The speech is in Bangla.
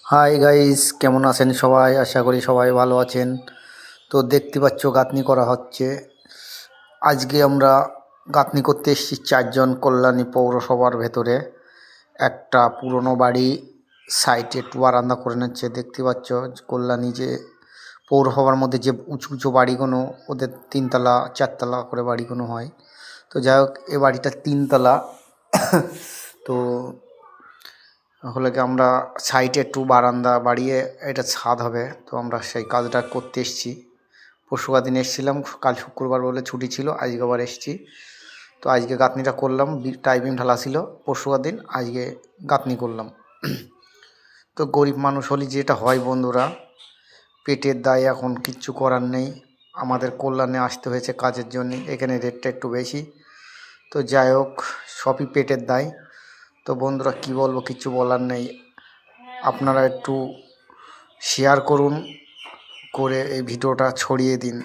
হাই গাইস, কেমন আছেন সবাই? আশা করি সবাই ভালো আছেন। তো দেখতে পাচ্ছ গাঁথনি করা হচ্ছে। আজকে আমরা গাঁথনি করতে এসেছি চারজন কল্যাণী পৌরসভার ভেতরে। একটা পুরনো বাড়ি সাইটে একটু বারান্দা করে নিচ্ছে। দেখতে পাচ্ছ কল্যাণী যে পৌরসভার মধ্যে যে উঁচু উঁচু বাড়িগুলো, ওদের তিনতলা চারতলা করে বাড়িগুলো হয়। তো যাই হোক, এ বাড়িটা তিনতলা। তো হলে কি আমরা সাইডে একটু বারান্দা বাড়িয়ে এটা ছাদ হবে। তো আমরা সেই কাজটা করতে এসেছি। পরশুদিন দিন এসেছিলাম, কাল শুক্রবার বলে ছুটি ছিল, আজকে আবার এসেছি। তো আজকে গাঁথনিটা করলাম, টাইপিং ঢালা ছিল পরশুদিন দিন, আজকে গাঁথনি করলাম। তো গরিব মানুষ হলে যেটা হয় বন্ধুরা, পেটের দায়, এখন কিচ্ছু করার নেই। আমাদের কল্যাণে আসতে হয়েছে কাজের জন্য, এখানে রেটটা একটু বেশি। তো যাই হোক, সবই পেটের দায়। তো বন্ধুরা কি বলবো, কিচ্ছু বলার নেই। আপনারা একটু শেয়ার করুন, করে এই ভিডিওটা ছড়িয়ে দিন।